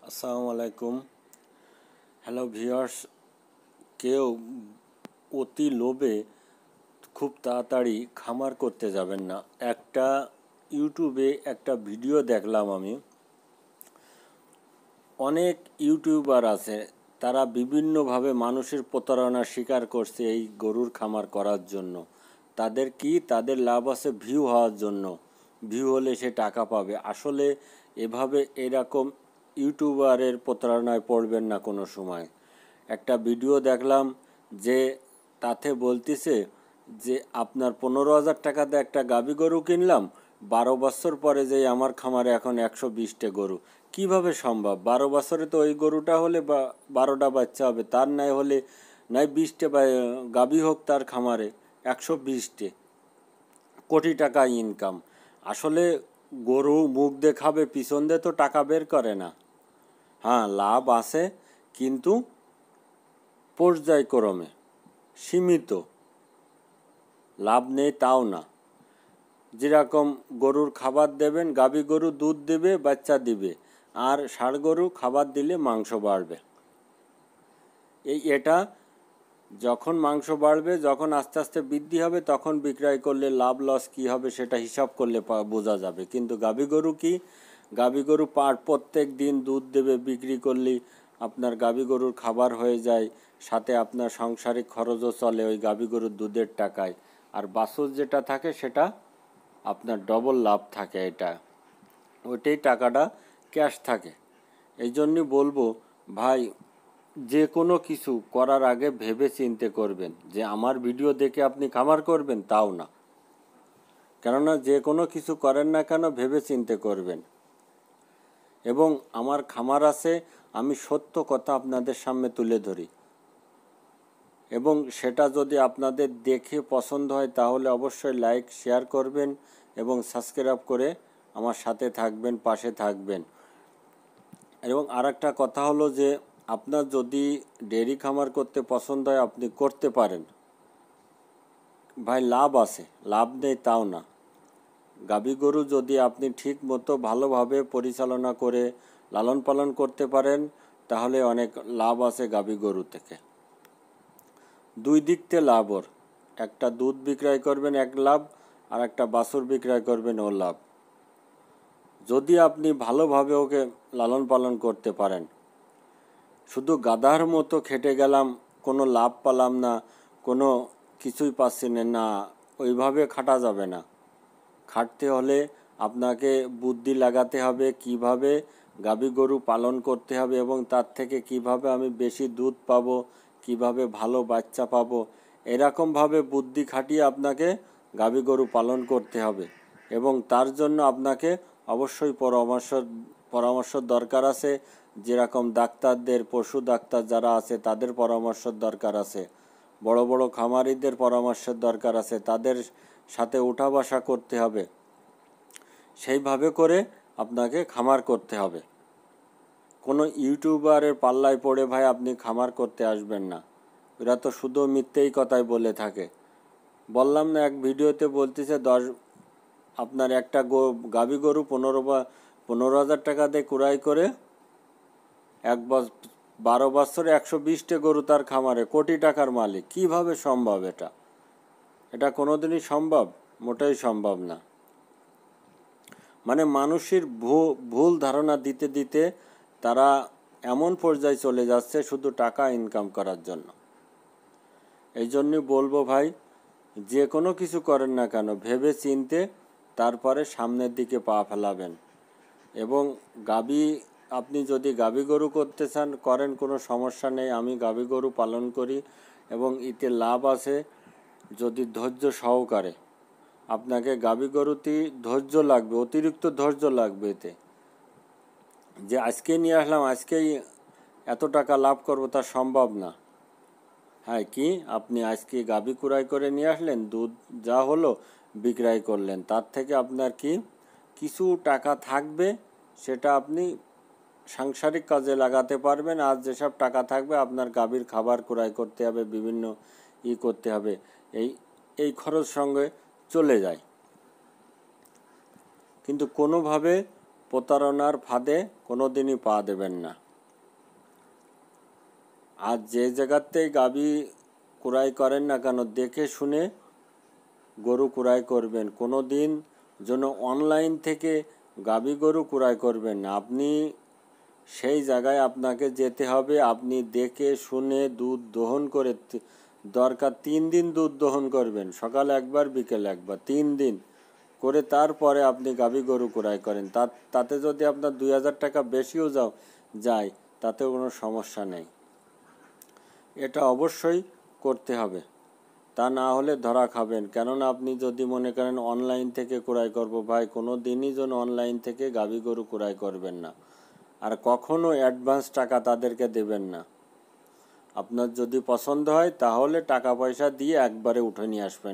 আসসালামু আলাইকুম। Hello viewers, কেউ অতি লোভে খুব তাড়াতাড়ি খামার করতে যাবেন না। ইউটিউবে একটা ভিডিও দেখলাম আমি। অনেক ইউটিউবার আছে, তারা বিভিন্নভাবে মানুষের প্রতারণার শিকার করছে এই গরুর খামার করার জন্য। তাদের লাভ আছে ভিউ হওয়ার জন্য। ভিউ হলে সে টাকা পাবে। আসলে এরকম ইউটিউবারের প্রতারণায় পড়বেন না কোনো সময়। একটা ভিডিও দেখলাম যে তাতে বলতেছে যে আপনার 15,000 টাকাতে একটা গাভী গরু কিনলাম, 12 বছর পরে যে আমার খামারে এখন 120টা গরু। কিভাবে সম্ভব? 12 বছরে তো ওই গরুটা হলে 12টা বাচ্চা হবে, তার নাই হলে নাই 20টে গাভী হোক তার খামারে, 120টে, কোটি টাকা ইনকাম। আসলে গরু মুখ দেখাবে, পিছন দিয়ে তো টাকা বের করে না। হ্যাঁ, লাভ আছে, কিন্তু পর্যায়ক্রমে সীমিত। লাভ নেই তাও না। যেরকম গরুর খাবার দেবেন, গাভী গরু দুধ দেবে, বাচ্চা দিবে, আর ষাঁড় গরু খাবার দিলে মাংস বাড়বে। এটা যখন মাংস বাড়বে, যখন আস্তে আস্তে বৃদ্ধি হবে, তখন বিক্রয় করলে লাভ লস কী হবে সেটা হিসাব করলে বোঝা যাবে। কিন্তু গাভী গরু কি? গাভী গরু প্রত্যেক দিন দুধ দেবে, বিক্রি করলে আপনার গাভী গরুর খাবার হয়ে যায়, সাথে আপনার সাংসারিক খরচও চলে ওই গাভী গরুর দুধের টাকায়। আর বাছুর যেটা থাকে সেটা আপনার ডবল লাভ থাকে। ওইটাই টাকাটা ক্যাশ থাকে। এই জন্যই বলবো ভাই, যে কোনো কিছু করার আগে ভেবে চিন্তে করবেন। যে আমার ভিডিও দেখে আপনি খামার করবেন তাও না, কেননা যে কোনো কিছু করেন না কেন ভেবে চিন্তে করবেন। এবং আমার খামার আছে, আমি সত্য কথা আপনাদের সামনে তুলে ধরি, এবং সেটা যদি আপনাদের দেখে পছন্দ হয় তাহলে অবশ্যই লাইক শেয়ার করবেন এবং সাবস্ক্রাইব করে আমার সাথে থাকবেন, পাশে থাকবেন। এবং আরেকটা কথা হলো যে আপনার যদি ডেয়ারি খামার করতে পছন্দ হয় আপনি করতে পারেন ভাই, লাভ আছে, লাভ নেই তাও না। গাভী গরু যদি আপনি ঠিক মতো ভালোভাবে পরিচালনা করে লালন পালন করতে পারেন তাহলে অনেক লাভ আছে গাভী গরু থেকে। দুই দিকতে লাভ ওর। একটা দুধ বিক্রয় করবেন এক লাভ, আর একটা বাছুর বিক্রয় করবেন ও লাভ, যদি আপনি ভালোভাবে ওকে লালন পালন করতে পারেন। শুধু গাধার মতো খেটে গেলাম, কোনো লাভ পেলাম না, কোনো কিছুই পাচ্ছি না, ওইভাবে খাটা যাবে না। খাটতে হলে আপনাকে বুদ্ধি লাগাতে হবে, কিভাবে গাভী গরু পালন করতে হবে এবং তার থেকে কিভাবে আমি বেশি দুধ পাবো, কিভাবে ভালো বাচ্চা পাবো। এরকমভাবে বুদ্ধি খাটিয়ে আপনাকে গাভী গরু পালন করতে হবে। এবং তার জন্য আপনাকে অবশ্যই পরামর্শ দরকার আছে। যেরকম ডাক্তারদের, পশু ডাক্তার যারা আছে তাদের পরামর্শের দরকার আছে, বড় বড় খামারিদের পরামর্শের দরকার আছে, তাদের সাথে উঠা বসা করতে হবে। সেইভাবে করে আপনাকে খামার করতে হবে। কোনো ইউটিউবারের পাল্লায় পড়ে ভাই আপনি খামার করতে আসবেন না। এরা তো শুধু মিথ্যেই কথাই বলে থাকে। বললাম না, এক ভিডিওতে বলতেছে আপনার একটা গাভী গরু 15,000 টাকা দিয়ে ক্রয় করে 12 বছরে 120টে গরু তার খামারে, কোটি টাকার মালিক। কিভাবে সম্ভব? এটা কোনোদিনই সম্ভব? মোটেই সম্ভব না। মানে মানুষের ভুল ধারণা দিতে দিতে তারা এমন পর্যায়ে চলে যাচ্ছে শুধু টাকা ইনকাম করার জন্য। এই জন্যই বলবো ভাই, যে কোনো কিছু করেন না কেন ভেবে চিনতে তারপরে সামনের দিকে পা ফেলাবেন। এবং আপনি যদি গাভী গরু করতে চান করেন, কোনো সমস্যা নেই। আমি গাভী গরু পালন করি এবং এতে লাভ আছে যদি ধৈর্য সহকারে। আপনাকে গাভী গরুতে ধৈর্য লাগবে, অতিরিক্ত ধৈর্য লাগবে। এতে যে আজকে নিয়ে আসলাম আজকেই এত টাকা লাভ করব তা সম্ভব না। হ্যাঁ, কি আপনি আজকে গাভী ক্রয় করে নিয়ে আসলেন, দুধ যা হলো বিক্রয় করলেন, তার থেকে আপনার কিছু টাকা থাকবে, সেটা আপনি সাংসারিক কাজে লাগাতে পারবেন। আর যেসব টাকা থাকবে আপনার গাভীর খাবার ক্রয় করতে হবে, বিভিন্ন করতে হবে, এই খরচ সঙ্গে চলে যায়। কিন্তু কোনোভাবে প্রতারণার ফাঁদে কোনো দিনই পা দেবেন না। আর যে জায়গাতেই গাভী ক্রয় করেন না কেন, দেখে শুনে গরু ক্রয় করবেন। কোনো দিন যেন অনলাইন থেকে গাভী গরু ক্রয় করবেন না। আপনি সেই জায়গায় আপনাকে যেতে হবে, আপনি দেখে শুনে দুধ দহন করে, দরকার 3 দিন দুধ দহন করবেন, সকাল একবার বিকেল একবার, 3 দিন করে তারপরে আপনি গাভী গরু ক্রয় করেন। তাতে যদি আপনার 2000 টাকা বেশিও যায় তাতে কোনো সমস্যা নেই। এটা অবশ্যই করতে হবে, তা না হলে ধরা খাবেন। কেননা আপনি যদি মনে করেন অনলাইন থেকে ক্রয় করব, ভাই কোনো দিনই যেন অনলাইন থেকে গাভী গরু ক্রয় করবেন না। আর কখনো অ্যাডভান্স টাকা তাদেরকে দেবেন না। আপনার যদি পছন্দ হয় তাহলে টাকা পয়সা দিয়ে একবারে উঠে নিয়ে আসবেন।